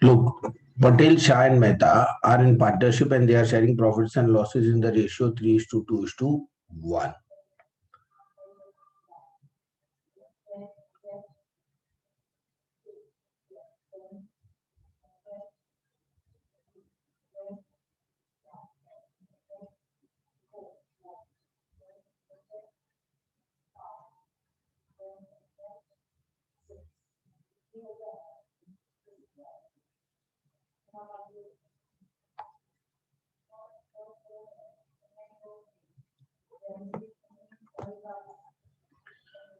Look, Patel, Shah and Mehta are in partnership and they are sharing profits and losses in the ratio 3:2:1.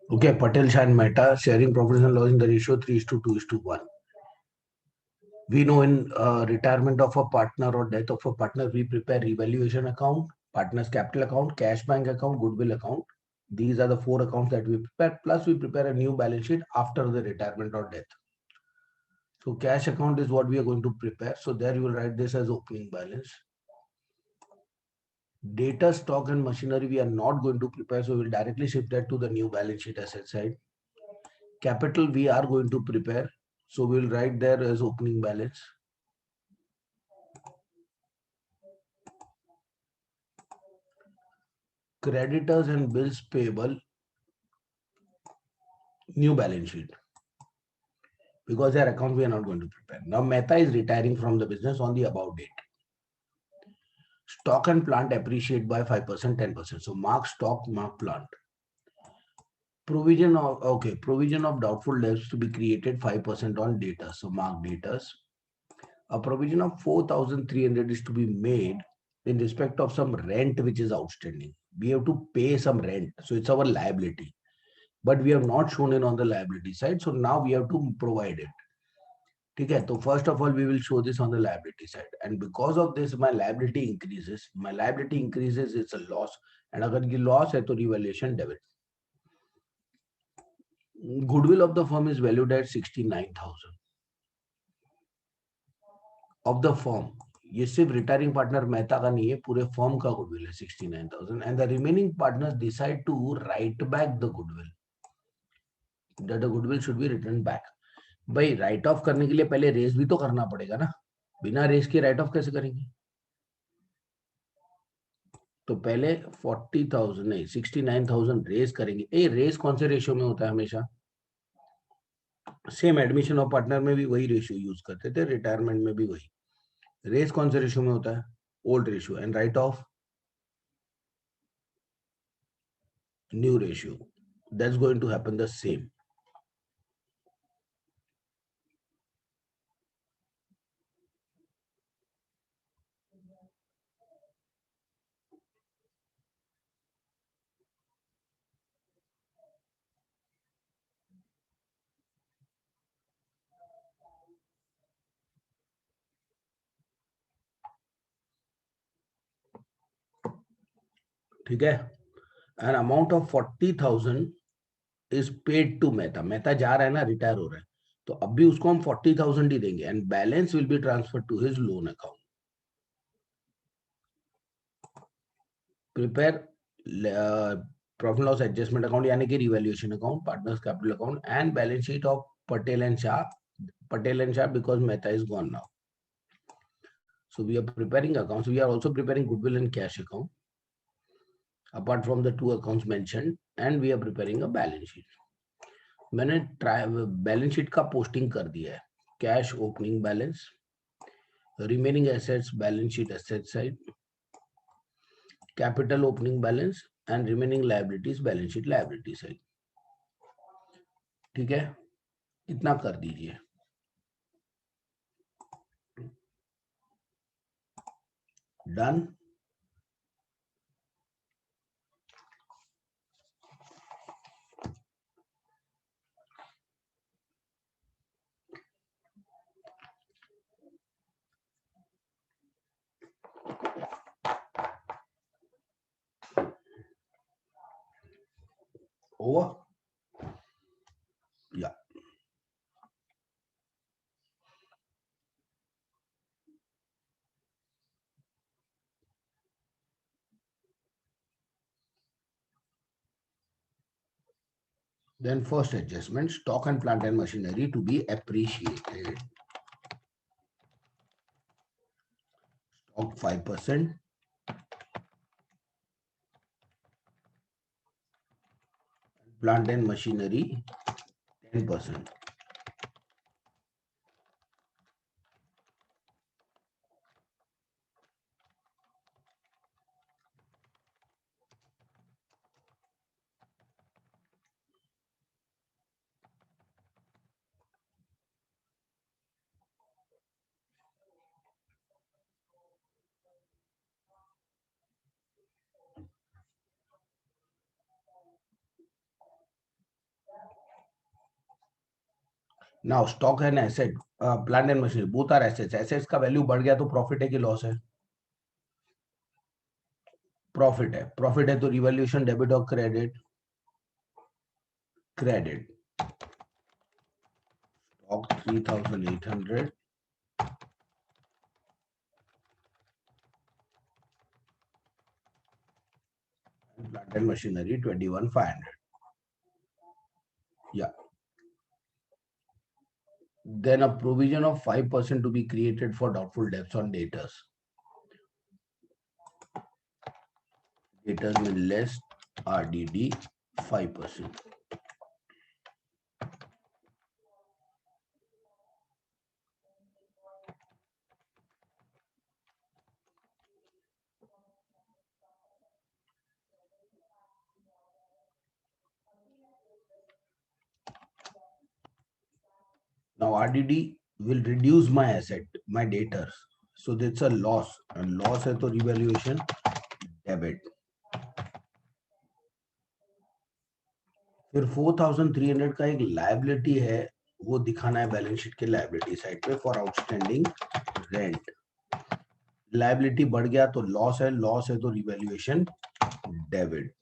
Okay, Patel, Shah and Mehta sharing profits and loss in the ratio 3:2:1. We know in retirement of a partner or death of a partner, we prepare revaluation account, partner's capital account, cash bank account, goodwill account. These are the 4 accounts that we prepare. Plus, we prepare a new balance sheet after the retirement or death. So, cash account is what we are going to prepare. So, there you will write this as opening balance. Data, stock, and machinery we are not going to prepare. So, we will directly shift that to the new balance sheet asset side. Capital we are going to prepare. So, we will write there as opening balance. Creditors and bills payable, new balance sheet, because their account we are not going to prepare. Now Mehta is retiring from the business on the above date. Stock and plant appreciate by 5%, 10%. So mark stock, mark plant. Provision of doubtful debts to be created 5% on data. So mark datas. A provision of 4,300 is to be made in respect of some rent which is outstanding. We have to pay some rent. So it's our liability. But we have not shown it on the liability side. So now we have to provide it. Okay, so first of all, we will show this on the liability side. And because of this, my liability increases. My liability increases, it's a loss. And if it loss, है तो revaluation debit. Goodwill of the firm is valued at 69,000. Of the firm. ये सिर्फ retiring partner Mehta का नहीं है, पूरे firm का goodwill है 69,000. And the remaining partners decide to write back the goodwill. That the goodwill should be written back. भाई right of करने के लिए पहले रेस भी तो करना पड़ेगा ना, बिना रेस के राइट ऑफ कैसे करेंगे? तो पहले 40,000 नहीं 69,000 रेस करेंगे. ए रेस कौन से रेशियो में होता है? हमेशा सेम एडमिशन ऑफ पार्टनर में भी वही रेशियो यूज करते थे, रिटायरमेंट में भी वही. रेस कौन से रेशियो में होता है? Old ratio. And right off new ratio. That's going to happen the same. ठीक है. An amount of 40,000 is paid to Mehta. Mehta जा रहा है ना, रिटायर हो रहा है, तो अब भी उसको हम 40,000 ही देंगे. And balance will be transfer to his loan account. Prepare profit loss adjustment account यानी कि revaluation account, partners capital account and balance sheet of Patel and Shah. Patel and Shah because Mehta is gone now. So we are preparing accounts. We are also preparing goodwill and cash account apart from the 2 accounts mentioned, and we are preparing a balance sheet. मैंने balance sheet का posting कर दिया है. Cash opening balance, remaining assets balance sheet asset side, capital opening balance and remaining liabilities balance sheet liability side. ठीक है, इतना कर दीजिए. Done. Over? Yeah. Then first adjustment, stock and plant and machinery to be appreciated. Stock 5%, plant and machinery 10%. Now stock and asset, plant and machinery, both are assets. Assets का value बढ़ गया तो profit है कि loss है? Profit है. Profit है तो रिवैल्यूएशन डेबिट और credit? Credit. Stock 3,800, and plant and machinery 21,500. Yeah. Then a provision of 5% to be created for doubtful debts on debtors. Debtors mean less RDD 5%. Now RDD will reduce my asset, my debtors. So that's a loss. And loss है तो revaluation debit. फिर 4,300 का एक liability है, वो दिखाना है balance sheet के लायबिलिटी साइड पे फॉर आउटस्टैंडिंग रेंट. लायबिलिटी बढ़ गया तो लॉस है तो रिवैल्यूएशन डेबिट.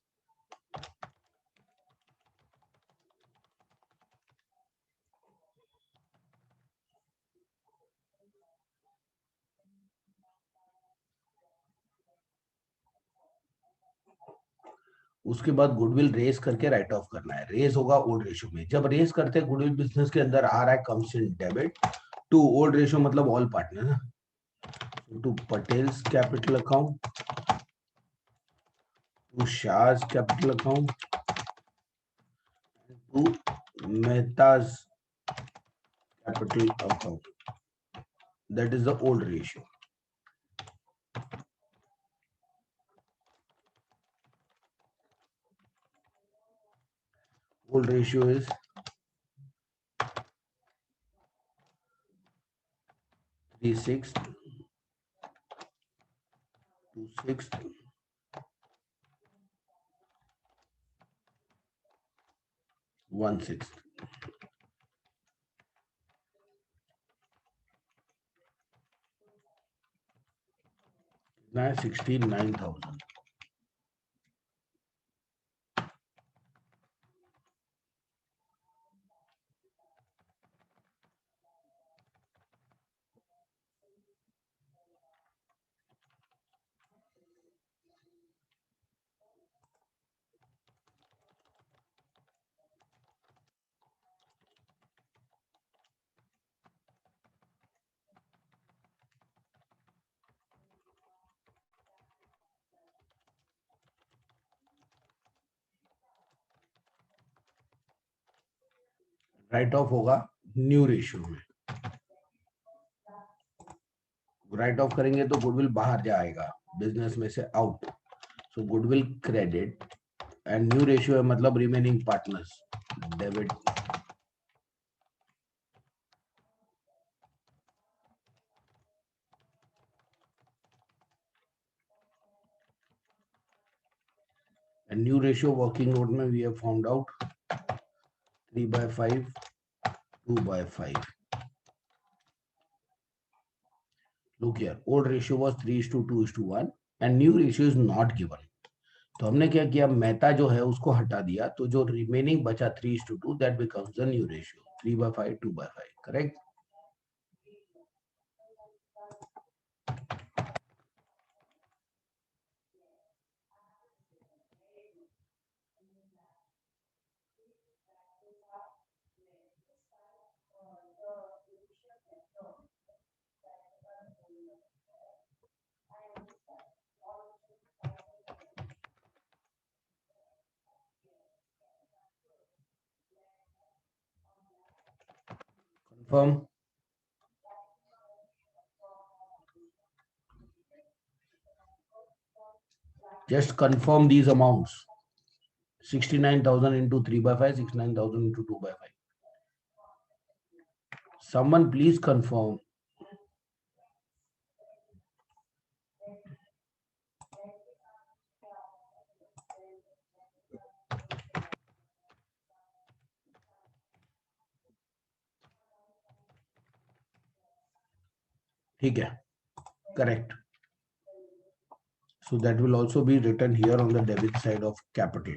उसके बाद गुडविल रेस करके राइट ऑफ करना है. रेस होगा ओल्ड रेशियो में. जब रेस करते हैं गुडविल बिजनेस के अंदर आ रहा है comes in debit to old ratio, मतलब ऑल पार्टनर ना, to Patel's capital account, to Shah's capital account, to Mehta's capital account. That is the old ratio. Old ratio is 3/6, 2/6, 1/6. कितना है? 69,000. राइट ऑफ होगा न्यू रेशियो में. राइट ऑफ करेंगे तो goodwill बाहर जाएगा बिजनेस में से out. So goodwill credit and new ratio है मतलब remaining partners debit. And new ratio working note में we have found out 3/5, 2/5. Look here, old ratio was 3:2:1 and new ratio is not given. तो हमने क्या किया, मेहता जो है उसको हटा दिया, तो जो रिमेनिंग बचा 3:2 that becomes the new ratio 3/5, 2/5. Correct. Confirm. Just confirm these amounts. 69,000 into 3 by 5, 69,000 into 2 by 5. Someone please confirm. ठीक है, correct. So that will also be written here on the debit side of capital.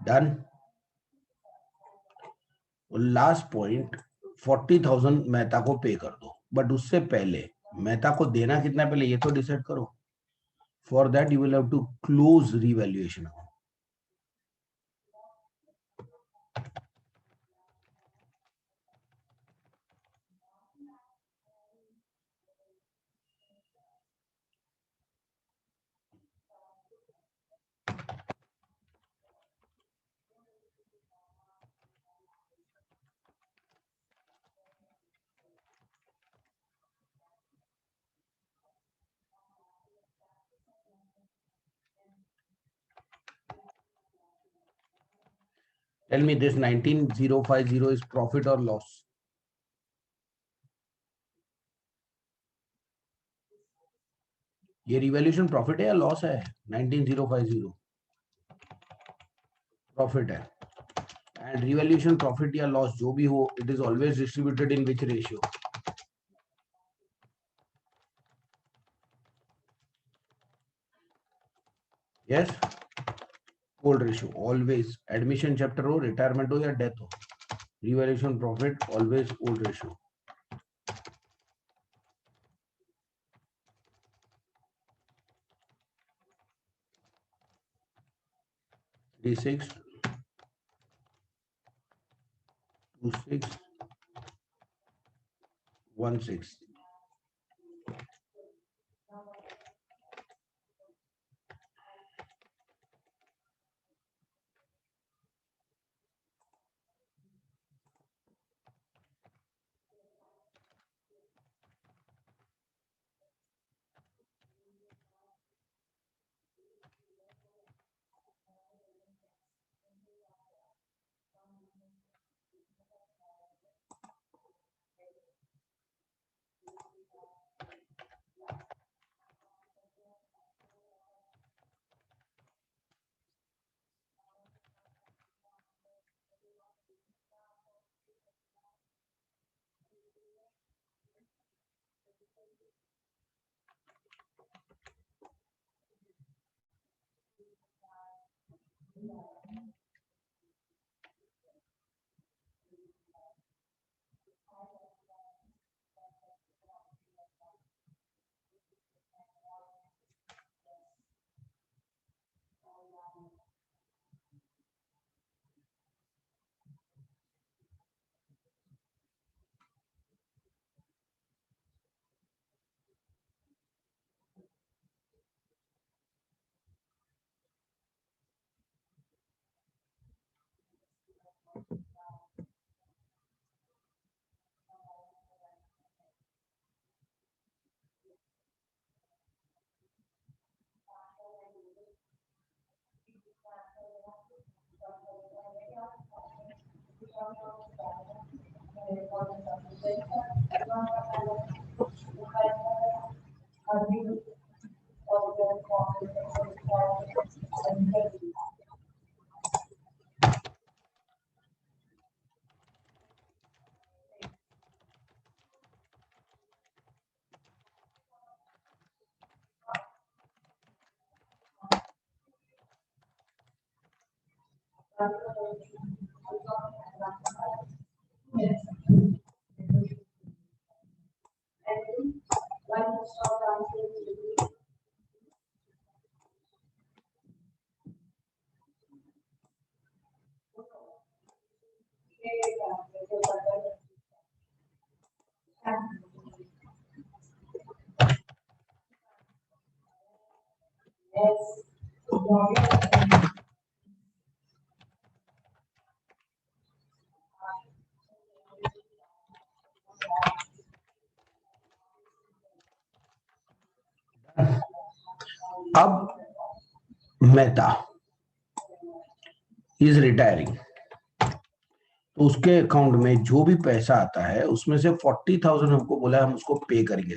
Done. Last point 40,000 Mehta को पे कर दो, but उससे पहले मेहता को देना कितना पहले ये तो डिसाइड करो. For that you will have to close revaluation account. Tell me this 19,050 is profit or loss? ये रिवैल्यूएशन प्रॉफिट है या लॉस है? 19,050 प्रॉफिट है. एंड रिवैल्यूएशन प्रॉफिट या लॉस जो भी हो, it is always distributed in which ratio? Yes, old ratio always. Admission chapter हो, रिटायरमेंट हो या डेथ हो, revaluation profit always old ratio. 36 26 16. अब मेहता इज रिटायरिंग, तो उसके अकाउंट में जो भी पैसा आता है उसमें से 40,000 हमको बोला है हम उसको पे करेंगे।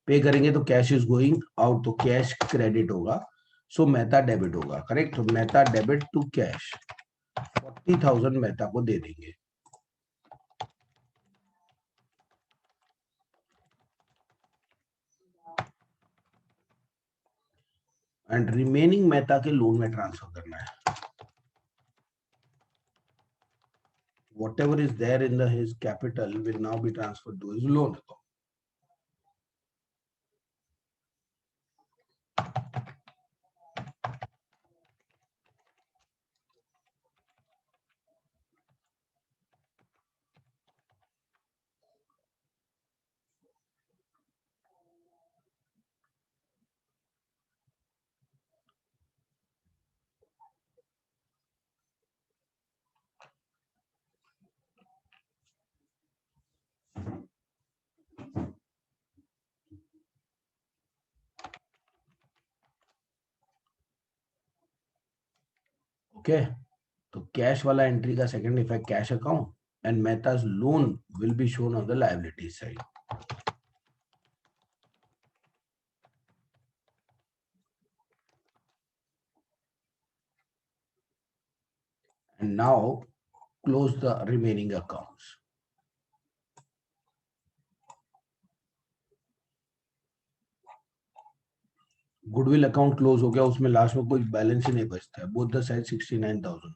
पे करेंगे तो कैश इज गोइंग आउट, तो कैश क्रेडिट होगा, सो मेहता डेबिट होगा। करेक्ट, तो Mehta debit to cash 40,000 Mehta को दे देंगे। एंड रिमेनिंग मेहता के लोन में ट्रांसफर करना है। Whatever is there in his capital will now be transferred to his loan account. Okay, तो कैश वाला एंट्री का second effect cash account, and Mehta's loan will be shown on the liability side. And now close the remaining accounts. Goodwill account close हो गया, उसमें last में कोई balance ही नहीं बचता है, both the side 69,000।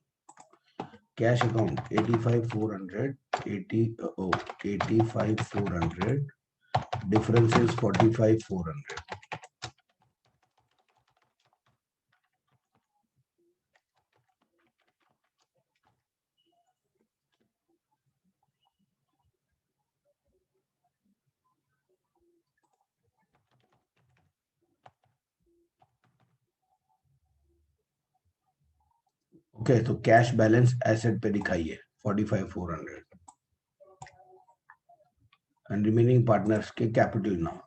Cash account 85,400, 85,400, difference is 45,400। Okay, तो cash balance asset पे दिखाइए 45,400, एंड रिमेनिंग पार्टनर्स के capital now.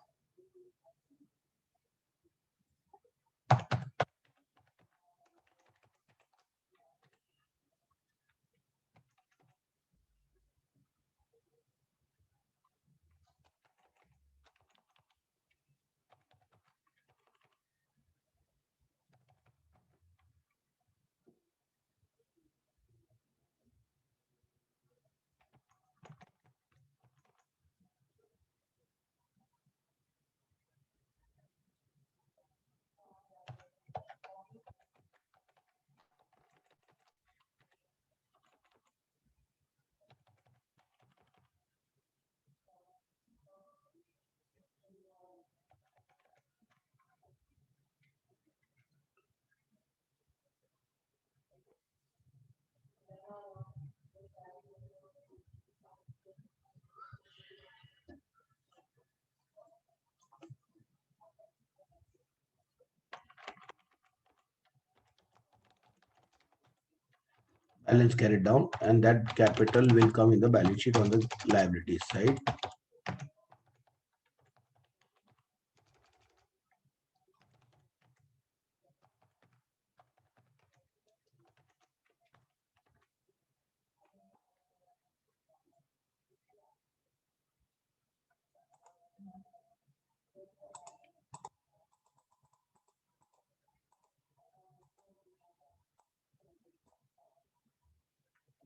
Balance carried down, and that capital will come in the balance sheet on the liabilities side.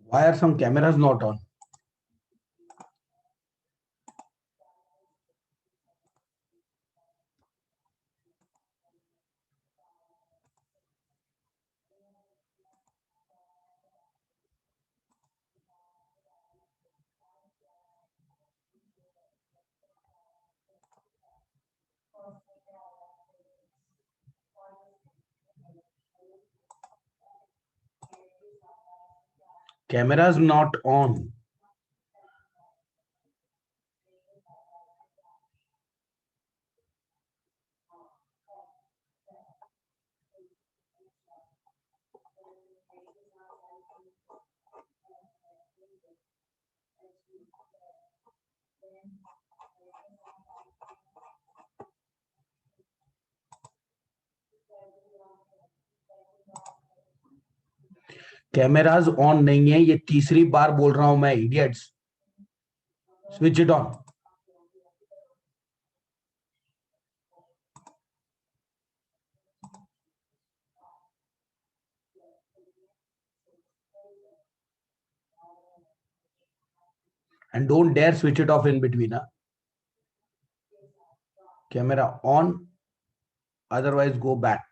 Why are some cameras not on? Cameras not on. Cameras on नहीं है, ये तीसरी बार बोल रहा हूं मैं, idiots. Switch it on. And don't dare switch it off in between. Camera on, otherwise go back.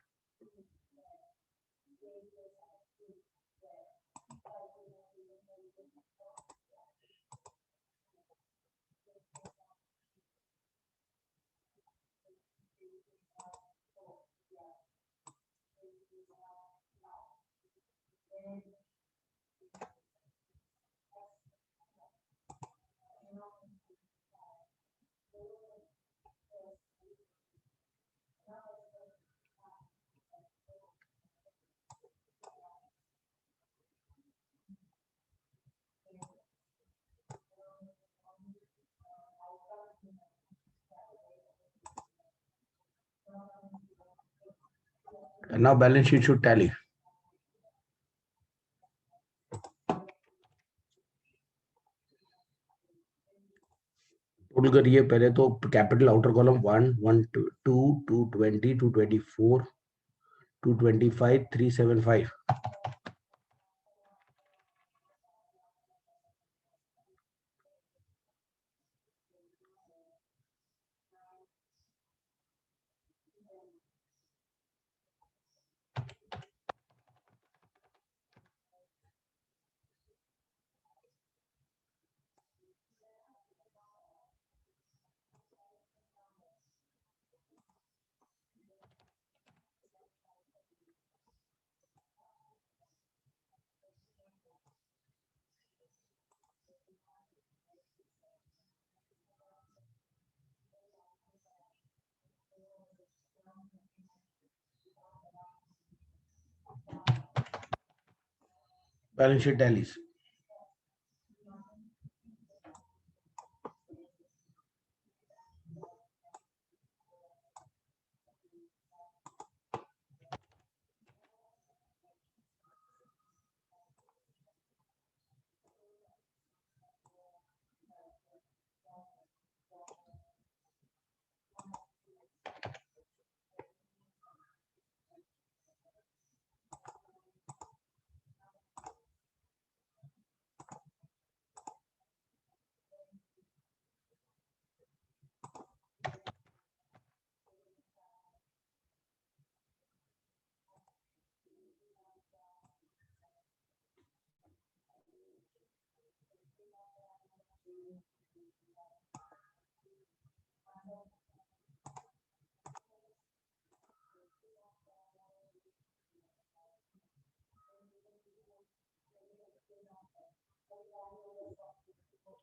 And now balance sheet should tally. Total करिए पहले तो. Capital outer column 1 1 2 220 224 225 375. Balance sheet tallies.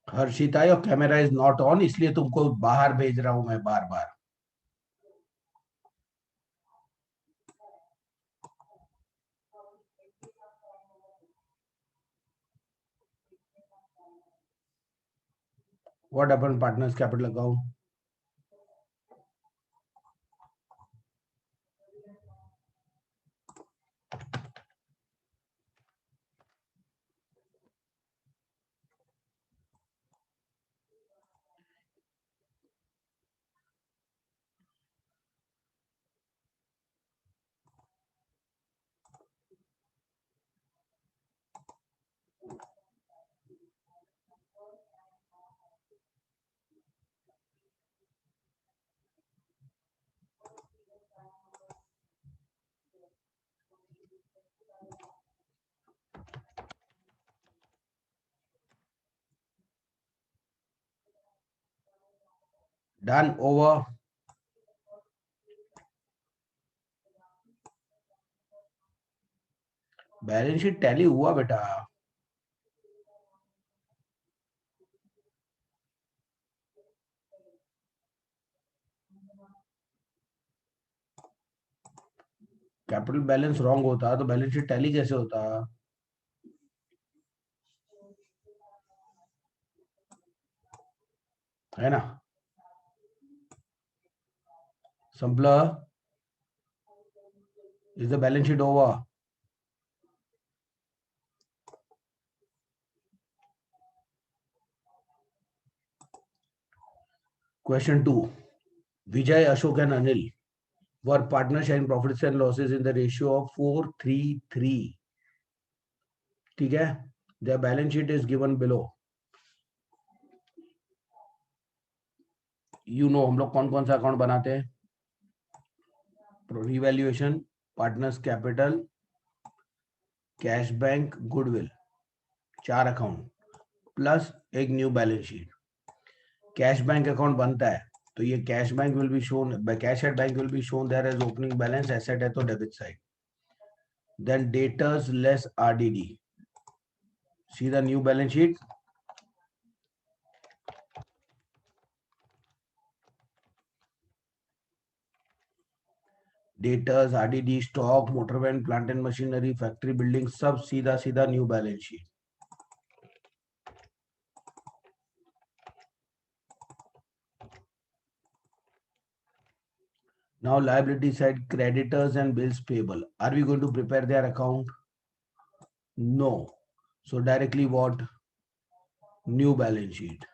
Harshita, your camera is not on, इसलिए तुमको बाहर भेज रहा हूं मैं बार बार. What happened partners capital account. Done. Over. Balance sheet tally हुआ बेटा. कैपिटल बैलेंस रॉन्ग होता तो बैलेंस शीट टैली कैसे होता. है ना. Simpler. Is the balance sheet over. Question 2. Vijay, Ashok and Anil were partner sharing profits and losses in the ratio of 4:3:3. ठीक है? Their balance sheet is given below. You know हम लोग कौन कौन सा अकाउंट बनाते हैं? Revaluation, partners capital, cash bank, goodwill, 4 account plus एक new balance sheet. Cash bank account बनता है तो ये cash bank will be shown, cash at bank will be shown there as opening balance. Asset है तो debit side. Then debtors less RDD. See the new balance sheet. Debtors, RDD, stock, motor van, plant and machinery, factory building, सब सीधा सीधा new balance sheet. Now liability side, creditors and bills payable. Are we going to prepare their account? No. So directly what? New balance sheet.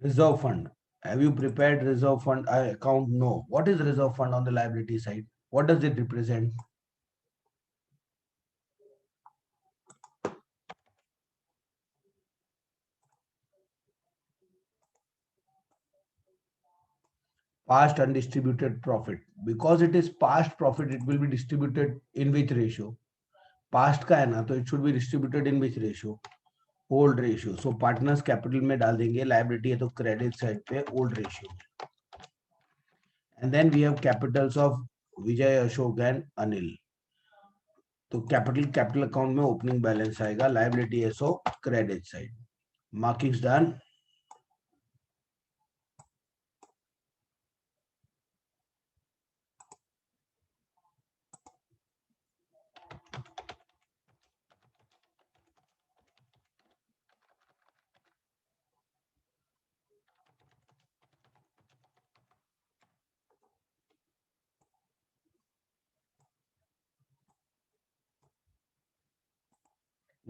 Reserve fund. Have you prepared reserve fund account? No. What is reserve fund on the liability side? What does it represent? Past undistributed profit. Because it is past profit, it will be distributed in which ratio? Past का है ना, तो it should be distributed in which ratio? Old ratio. So partners capital में डाल देंगे, liability है तो credit side पे old ratio. And then we have capitals of Vijay, Ashok and Anil. तो कैपिटल अकाउंट में ओपनिंग बैलेंस आएगा, liability है सो credit side. Markings done.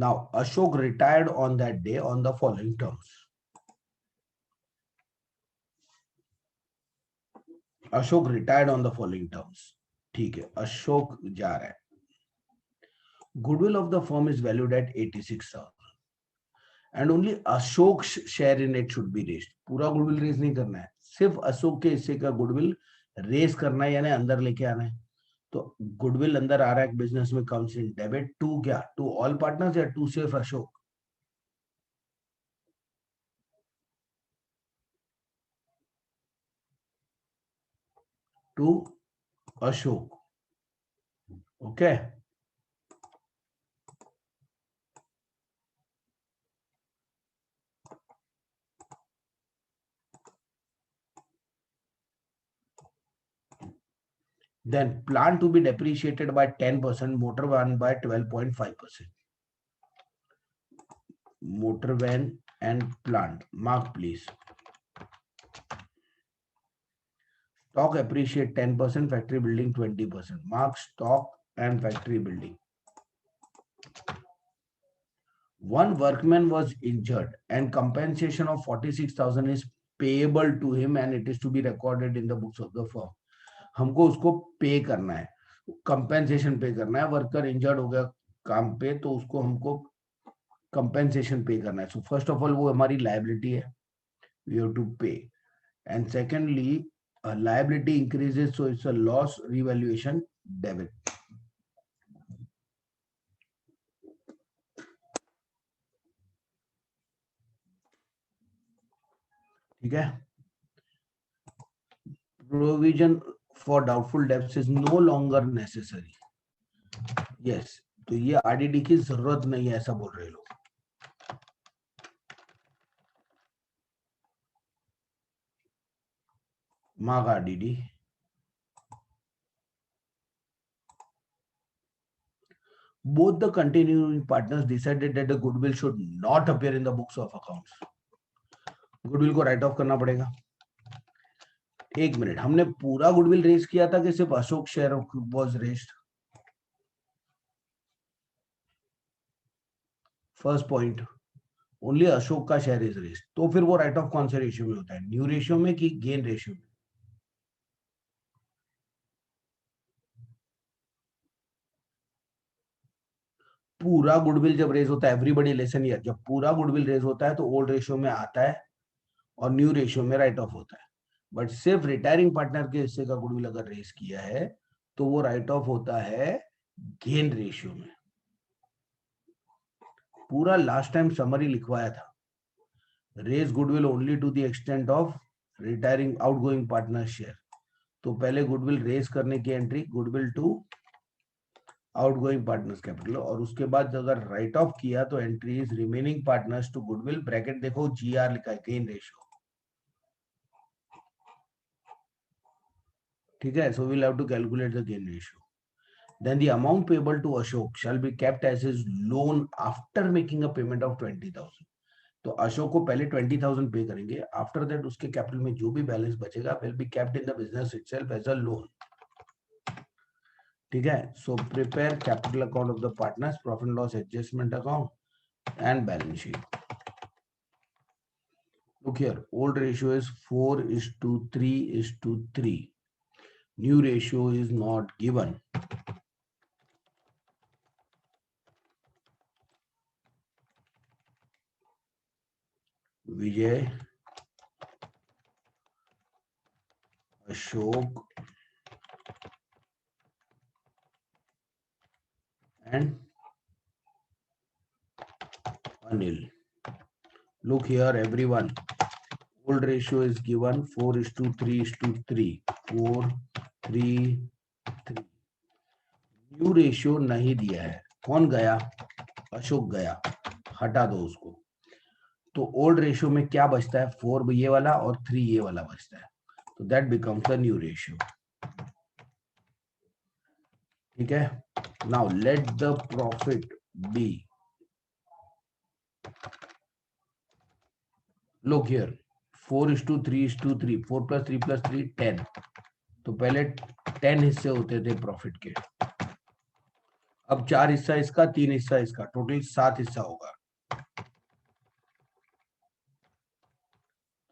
Now Ashok retired on that day on the following terms. Ashok retired on the following terms. ठीक है, अशोक जा रहा है. Goodwill of the firm is valued at 86,000 and only Ashok's share in it should be raised. पूरा goodwill raise नहीं करना है, सिर्फ अशोक के हिस्से का गुडविल रेज करना है, यानी अंदर लेके आना है. तो गुडविल अंदर आ रहा है बिजनेस में, कम्स इन डेबिट टू क्या? टू ऑल पार्टनर्स या टू सिर्फ Ashok? To Ashok. Okay. Then plant to be depreciated by 10%, motor van by 12.5%. Motor van and plant. Mark please. Stock appreciate 10%, factory building 20%. Mark stock and factory building. One workman was injured and compensation of 46,000 is payable to him and it is to be recorded in the books of the firm. हमको उसको पे करना है, compensation पे करना है. Worker injured हो गया काम पे तो उसको हमको कंपेंसेशन पे करना है. सो फर्स्ट ऑफ ऑल वो हमारी लायबिलिटी है, we have to pay. And secondly liability increases so it's a loss revaluation debit. ठीक है. Provision for doubtful debts is no longer necessary. Yes, तो ये आरडीडी की जरूरत नहीं है ऐसा बोल रहे लोग. Mark RDD. Both the continuing partners decided that the goodwill should not appear in the books of accounts. Goodwill को राइट ऑफ करना पड़ेगा। एक मिनट, हमने पूरा गुडविल रेज किया था कि सिर्फ Ashok share was raised? First point, only Ashok का शेयर इज रेज्ड। तो फिर वो राइट ऑफ कौन से रेशियो में होता है, न्यू रेशियो में कि गेन रेशियो में? पूरा गुडविल जब रेज होता है, एवरीबडी लेसन हियर, जब पूरा गुडविल रेज होता है तो ओल्ड रेशियो में आता है और न्यू रेशियो में राइट ऑफ होता है। बट सिर्फ रिटायरिंग पार्टनर के हिस्से का गुडविल अगर रेज किया है तो वो राइट ऑफ होता है गेन रेशियो में। पूरा लास्ट टाइम समरी लिखवाया था, raise goodwill only to the extent of retiring outgoing partner share. तो पहले गुडविल रेज करने की entry goodwill to outgoing partners capital, और उसके बाद अगर राइट ऑफ किया तो entry is remaining partners to goodwill, bracket देखो जीआर लिखा है, गेन रेशियो। ठीक है, so we'll have to calculate the gain ratio. Then the amount payable to Ashok shall be kept as his loan after making a payment of 20,000. तो अशोक को पहले 20,000 पे करेंगे, आफ्टर दैट उसके कैपिटल में जो भी बैलेंस बचेगा will be kept in the business itself as a loan. ठीक है, so prepare capital account of the partners, profit loss adjustment account and balance sheet. Look here, old ratio is 4:3:3. New ratio is not given. Vijay, Ashok and Anil. Look here, everyone. Old ratio is given 4:3:3. 4:3:3. New ratio नहीं दिया है, कौन गया? अशोक गया, हटा दो उसको। तो ओल्ड रेशियो में क्या बचता है, 4 ये वाला और 3 ये वाला बचता है, तो that becomes the new ratio. ठीक है, now let the profit be, look here, 4:3:3, 4+3+3 10। तो पहले 10 हिस्से होते थे प्रॉफिट के, अब 4 हिस्सा इसका, 3 हिस्सा इसका, टोटल 7 हिस्सा होगा।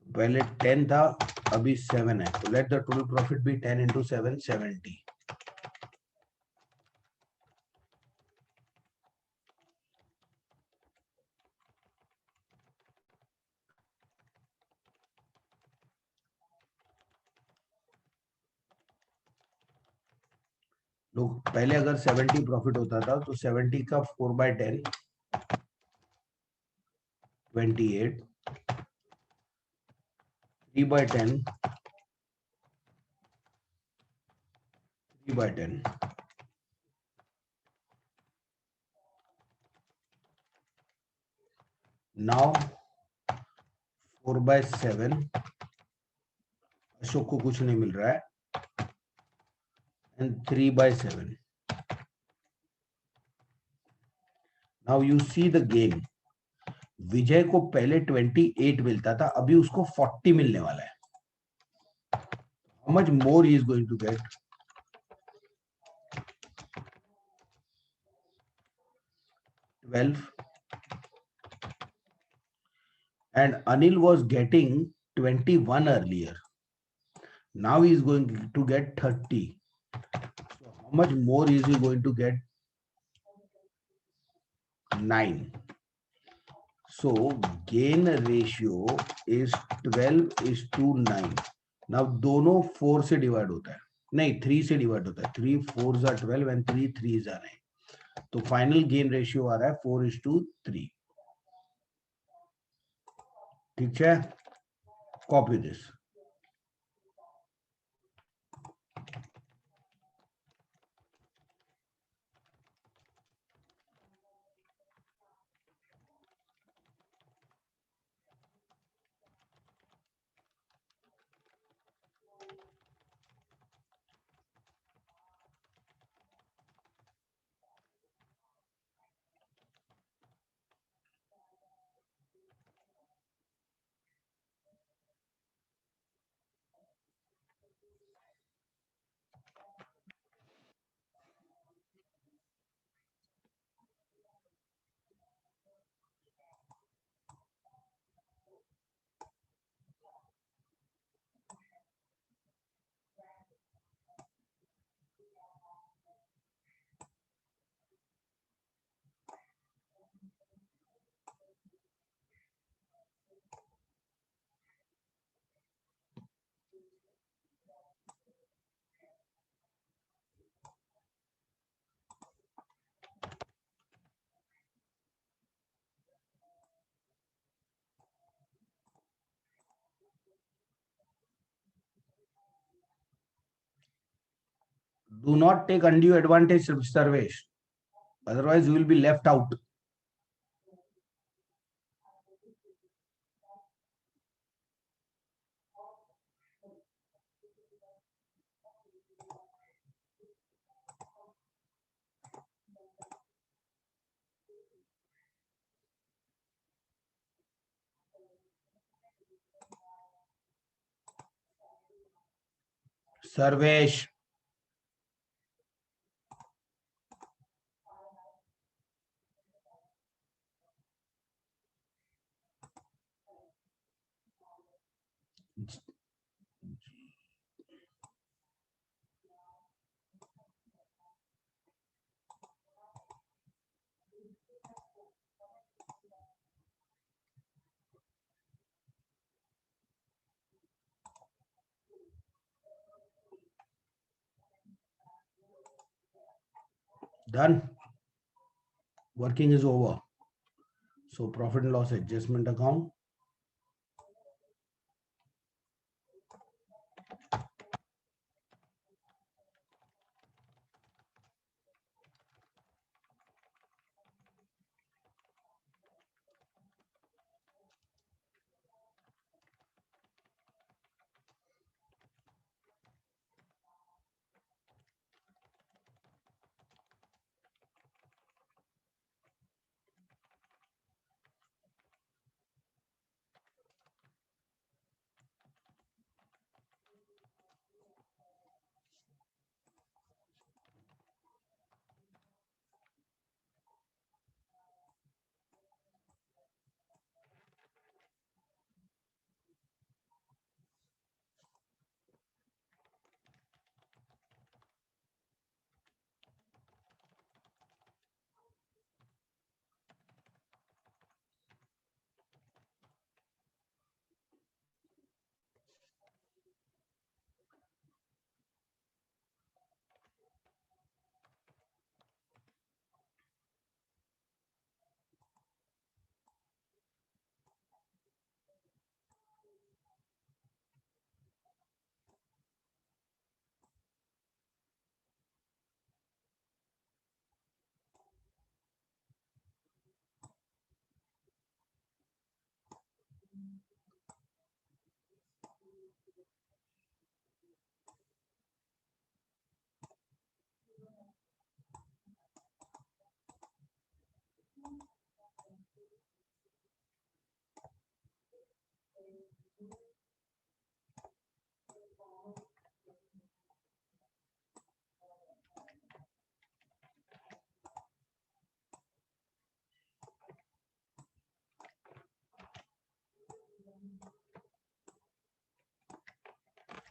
पहले 10 था, अभी 7 है, तो let the total profit be 10 into 7, 70। लोग पहले अगर 70 प्रॉफिट होता था तो 70 का 4/10 28, 3/10 3/10। नाउ 4/7, अशोक को कुछ नहीं मिल रहा है, and 3/7। Now you see the gain, Vijay को पहले 28 मिलता था, अभी उसको 40 मिलने वाला है। How much more he is going to get? 12, and Anil was getting 21 earlier. Now he is going to get 30. So how much more is he going to get? 9. So gain ratio is 12:9. Now दोनों 4 से divide होता है, नहीं 3 से divide होता है, 3 4s are 12 and 3 3s are 9। तो final gain ratio आ रहा है 4:3। ठीक है, copy this. Do not take undue advantage, Sarvesh. Otherwise, you will be left out. Sarvesh. Done. Working is over. So profit and loss adjustment account.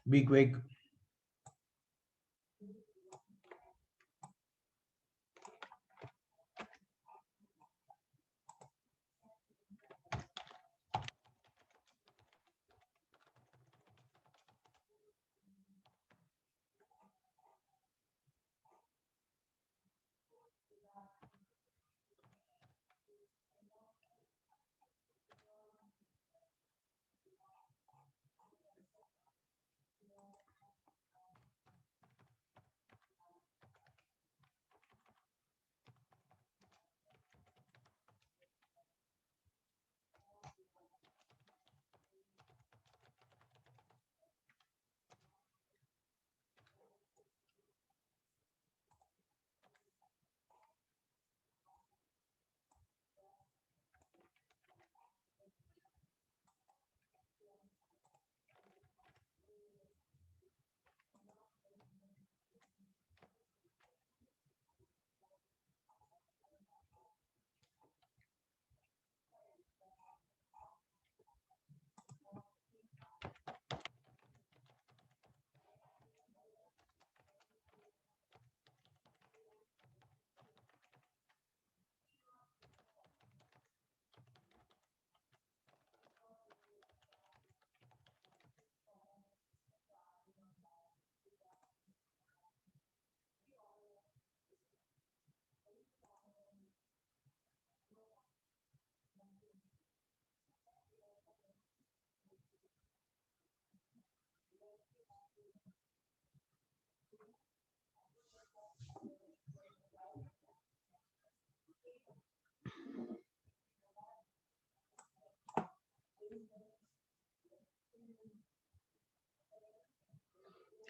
Be quick.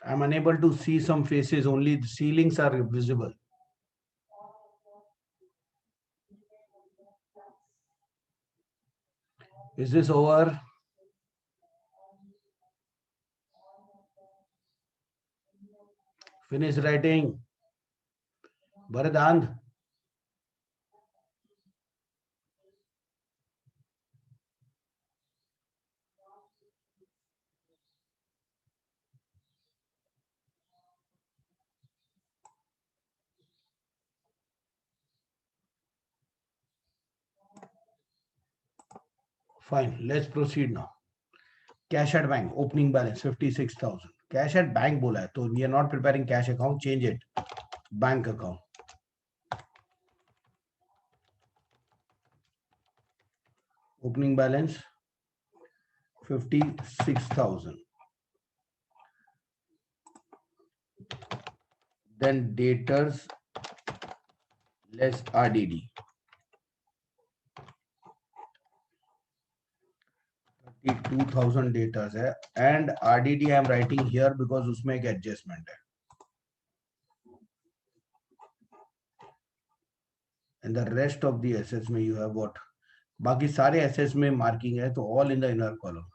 I'm unable to see some faces, only the ceilings are visible. Is this over? Finish writing. Bharadand. Fine, let's proceed now. Cash at bank, opening balance 56,000. Cash at bank बोला है, तो we are not preparing cash account, change it. Bank account. Opening balance 56,000. Then debtors less RDD. 32,000 debtors है, and RDD I am writing here because उसमें एक adjustment है. And the rest of the assets में you have what? बाकी सारे assets में marking है, तो all in the inner column.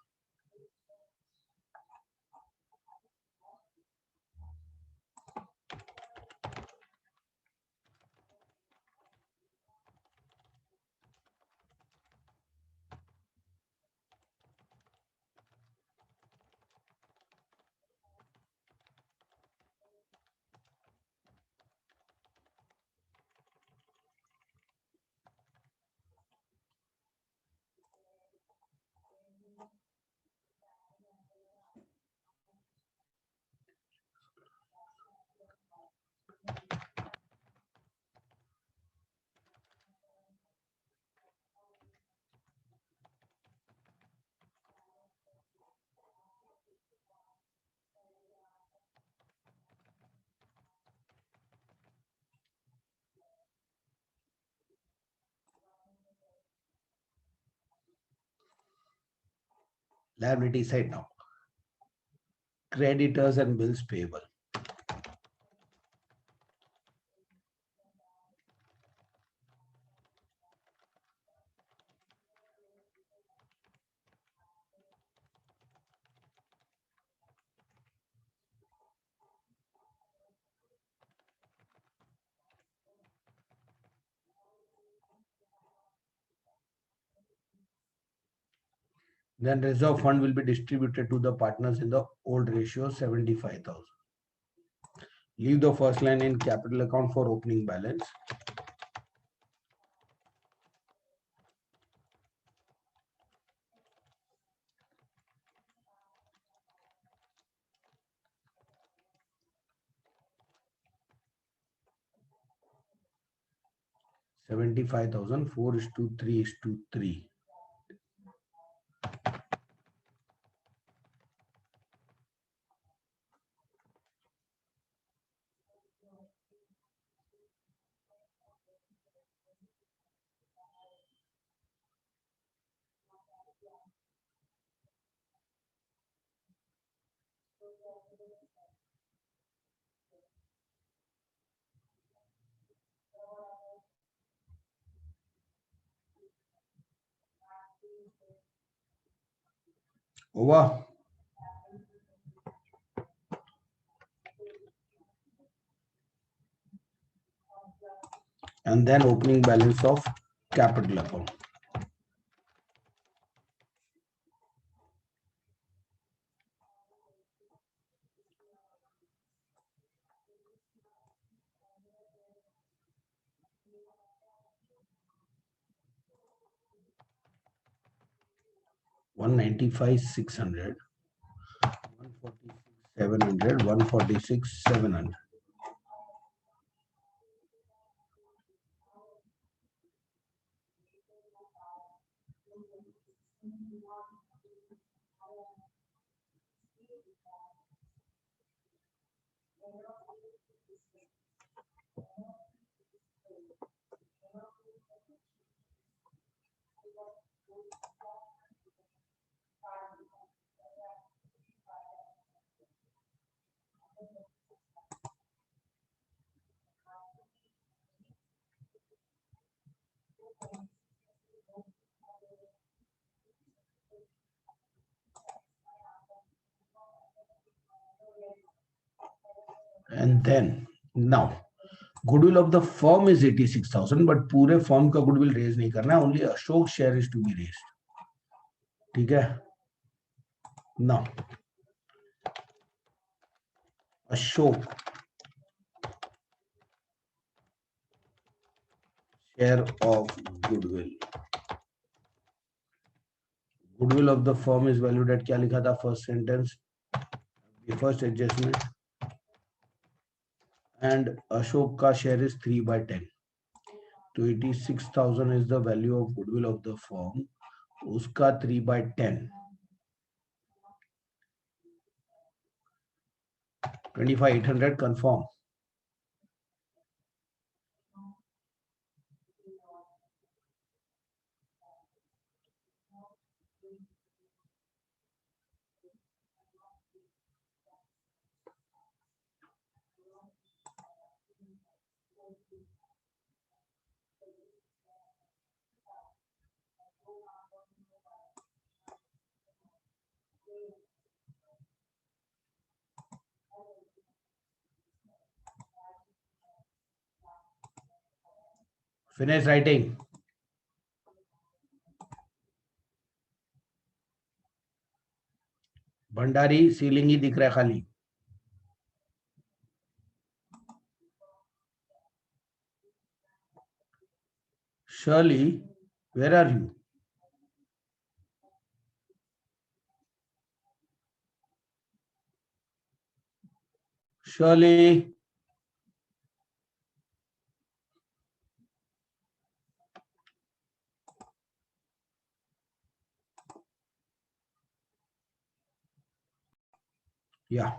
Liability side now. Creditors and bills payable. Then reserve fund will be distributed to the partners in the old ratio 75,000. Leave the first line in capital account for opening balance. $75,000, 4:3:3. Over. And then opening balance of capital account. $195,600, $146,700, $146,700. And then now goodwill of the firm is 86,000, but पूरे firm का goodwill raise नहीं करना, only Ashok share is to be raised. ठीक है? Now Ashok share of goodwill. Goodwill of the firm is valued at क्या लिखा था first sentence, the first adjustment, and Ashok का share is 3/10. तो 86,000 is the value of goodwill of the firm. उसका 3/10, 25,800 confirm. Finish writing. Bhandari ceiling ही दिख रहा है खाली. Shirley, where are you? Shirley. Yeah.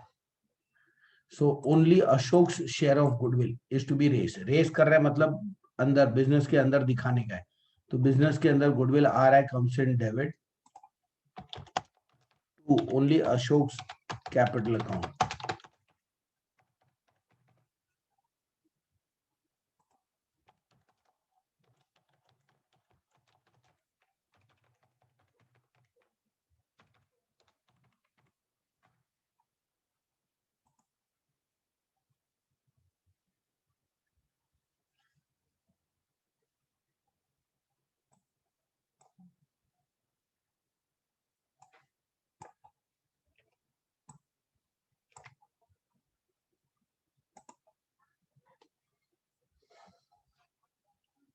So only Ashok's share of goodwill is to be raised. Raise कर रहा है मतलब अंदर बिजनेस के अंदर दिखाने का है. तो बिजनेस के अंदर गुडविल आ रहा है, comes in debit to only Ashok's capital account.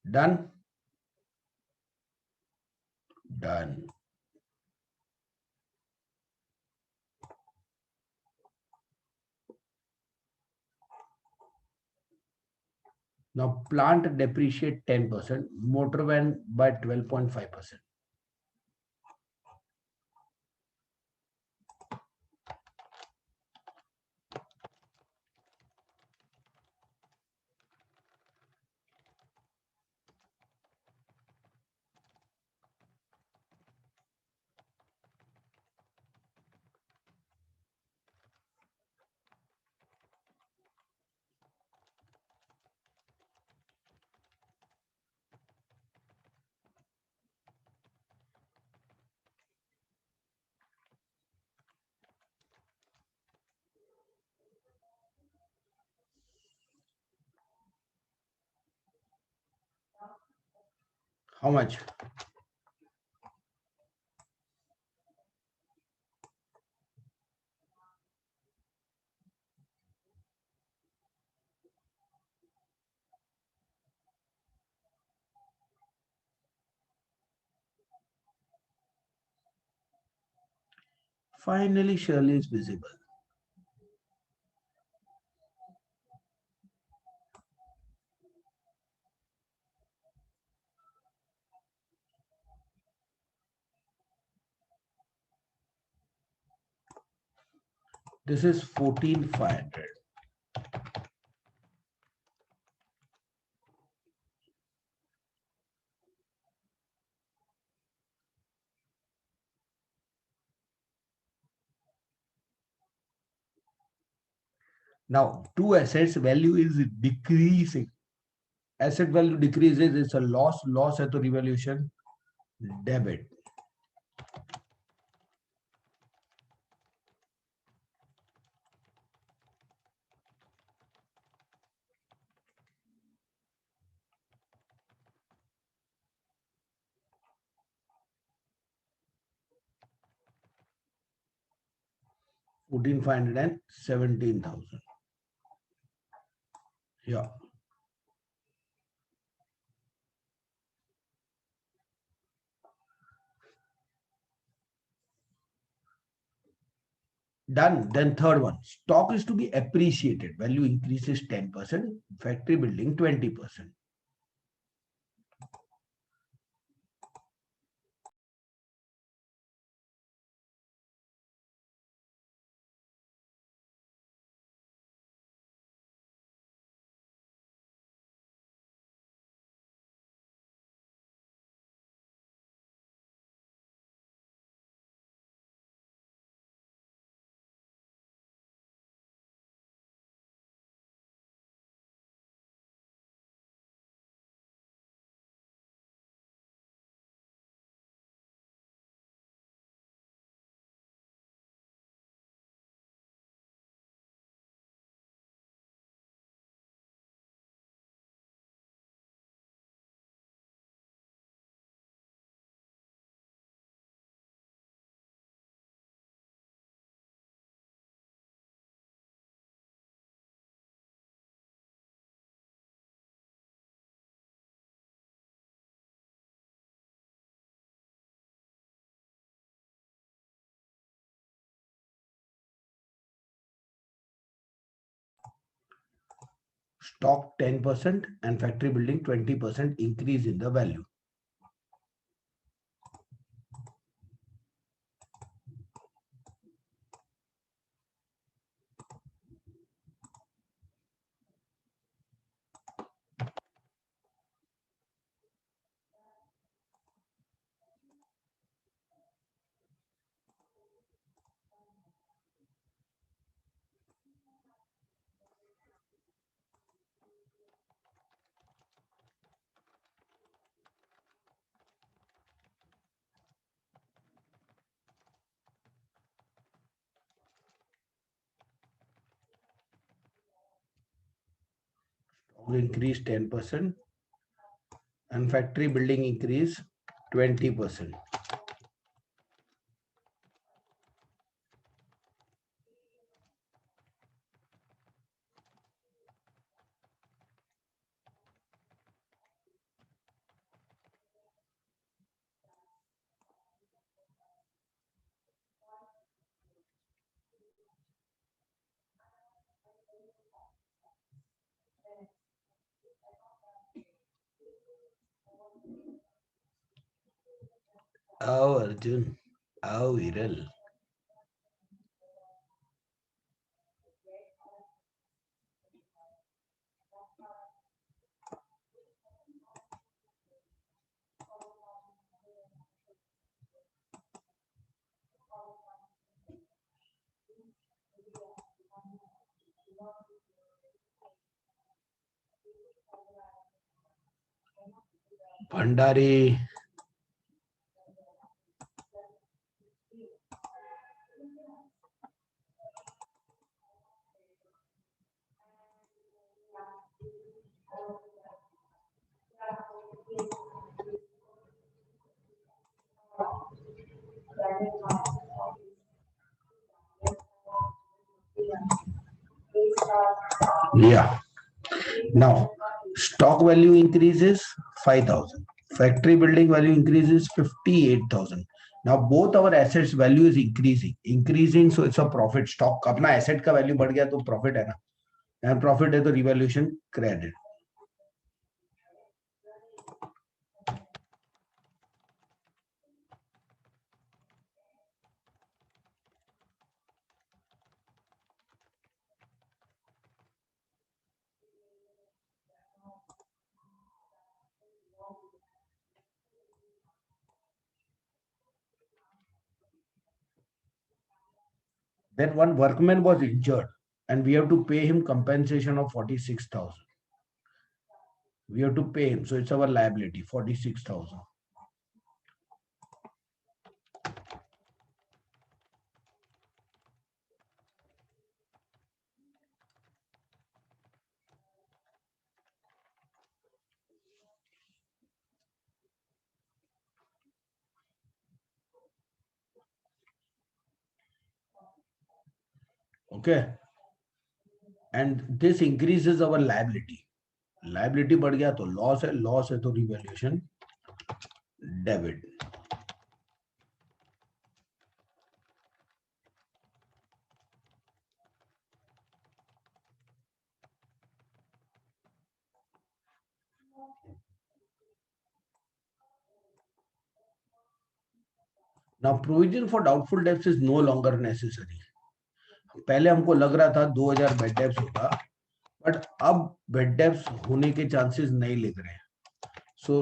Done? Done. Now plant depreciate 10%, motor van by 12.5%. How much? Finally, Shirley is visible. This is 14,500. Now, two assets value is decreasing. Asset value decreases, it's a loss. Loss है तो revaluation debit. 14,500 and 17,000. Yeah. Done. Then third one. Stock is to be appreciated. Value increases 10%. Factory building 20%. Stock 10% and factory building 20% increase in the value. Stock increase 10% and factory building increase 20%. Oh, Arjun. Oh, Viral. Bhandari. Yeah. Now, stock value increases 5,000. Factory building value increases 58,000. Now, both our assets value is increasing. Increasing, so it's a profit. Stock अपना asset का value बढ़ गया तो profit है ना. And profit है तो revaluation credit. Then one workman was injured and we have to pay him compensation of 46,000. We have to pay him. So it's our liability, 46,000. Okay, and this increases our liability. Liability बढ़ गया तो loss है तो revaluation debit. Now provision for doubtful debts is no longer necessary. पहले हमको लग रहा था 2000 बेड डेब्ट्स होगा, बट अब बेड डेब्ट्स होने के चांसेस नहीं लग रहे हैं. सो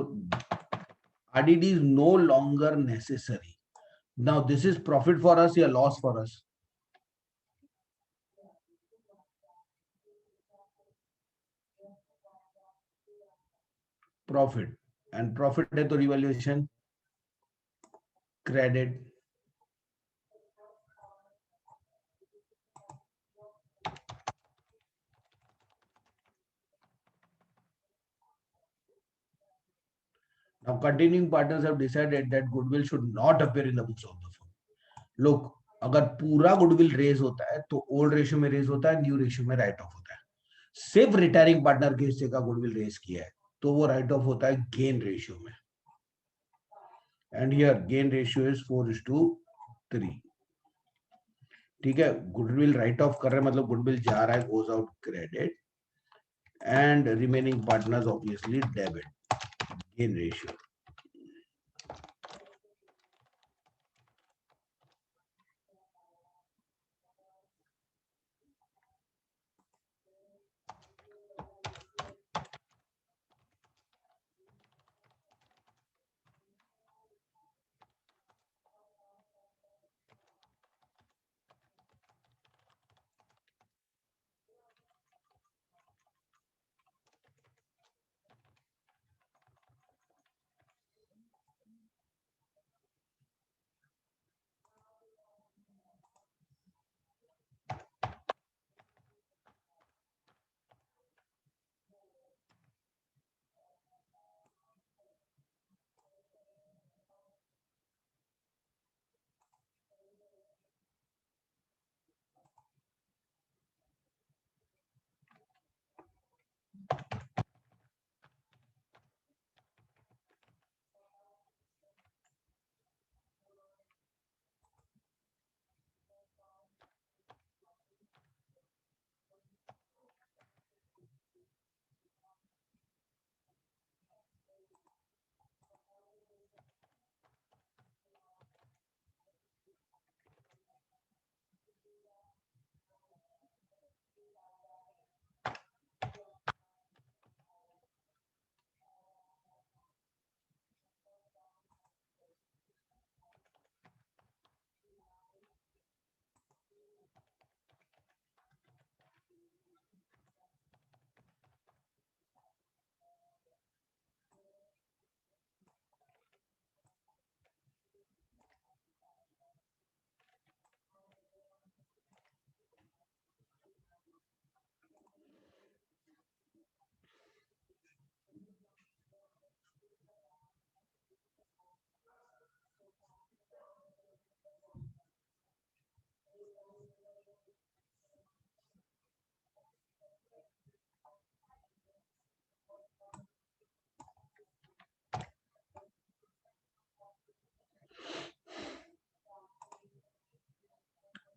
RDD is no longer necessary. Now this is profit for us या loss for us? Profit. And profit है तो revaluation credit. Now continuing partners have decided that goodwill should not appear in the books of the firm. Look, अगर पूरा goodwill raise होता है तो old ratio में raise होता है, न्यू रेशियो में राइट ऑफ होता है. सिर्फ रिटायरिंग पार्टनर के हिस्से का गुडविल रेज किया है तो वो राइट ऑफ होता है गेन रेशियो में. And here gain ratio is 4:3. ठीक है, गुडविल राइट ऑफ कर रहे हैं मतलब गुडविल जा रहा है, goes out credit, and remaining partners obviously debit, gain ratio.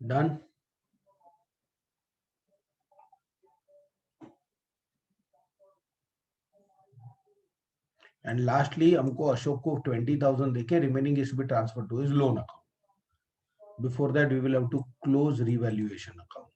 Done. And lastly हमको अशोक को 20,000 देके remaining is be transfer to his loan account. Before that, we will have to close revaluation account.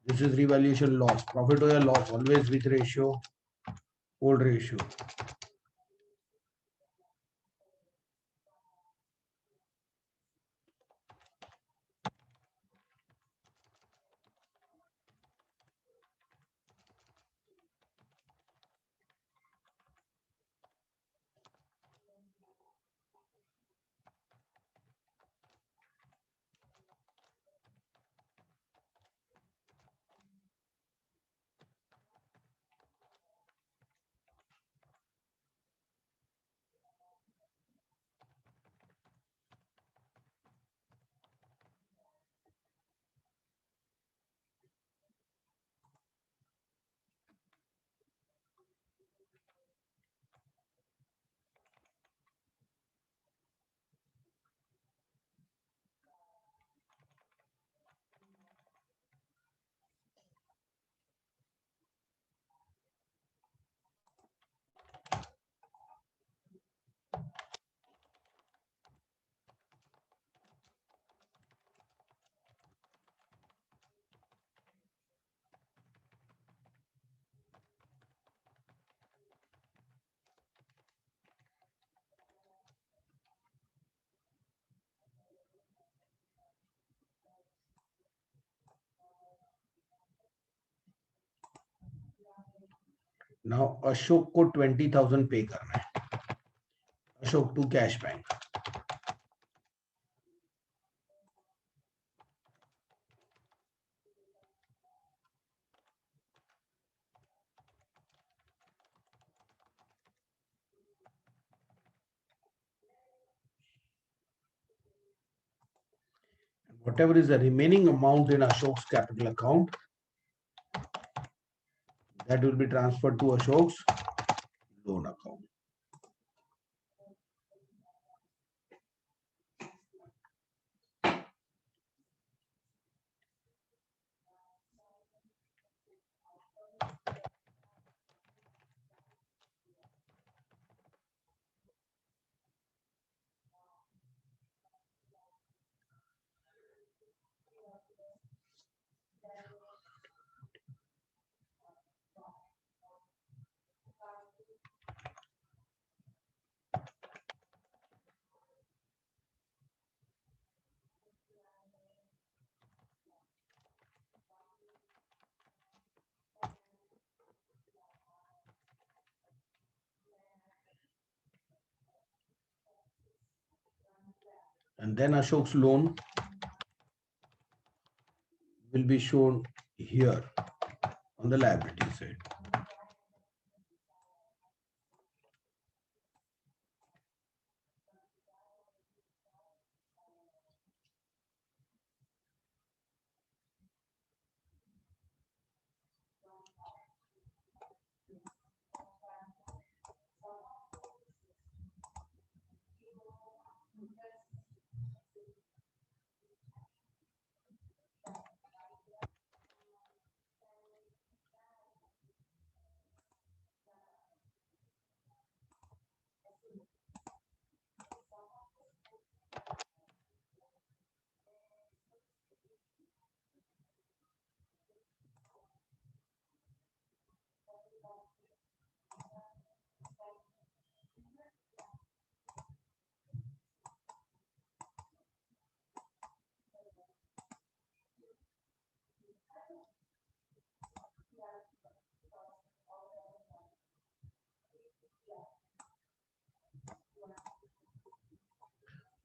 This is revaluation loss. Profit or loss, always with ratio, old ratio. Now Ashok को 20,000 pay करना है. Ashok to cash bank. Whatever is the remaining amount in Ashok's capital account, that will be transferred to Ashok's loan account. And then Ashok's loan will be shown here on the liability side.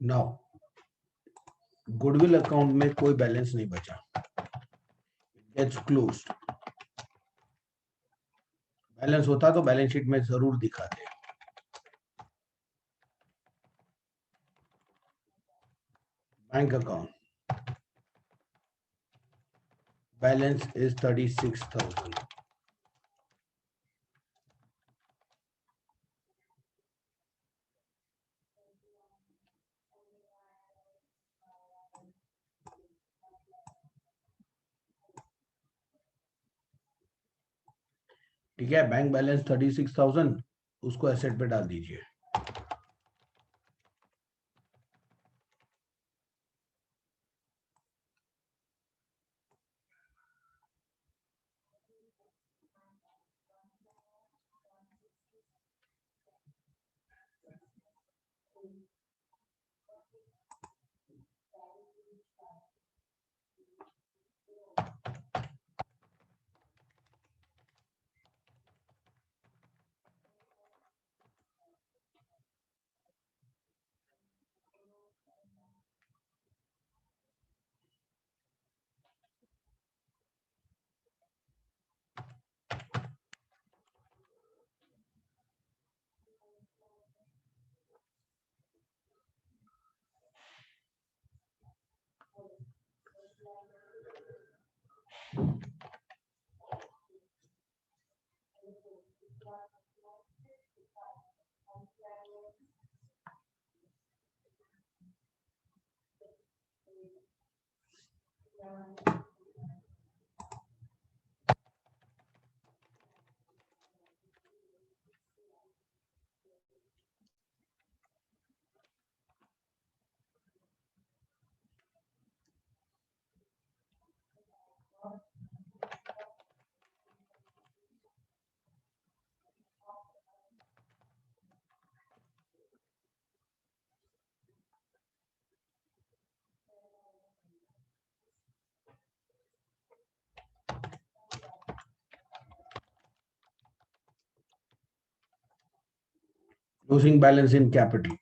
Now, goodwill account में कोई balance नहीं बचा. Gets closed. Balance होता तो balance sheet में जरूर दिखाते. Bank account balance is 36,000. ठीक है, बैंक बैलेंस 36,000, उसको एसेट पे डाल दीजिए. Closing balance in capital.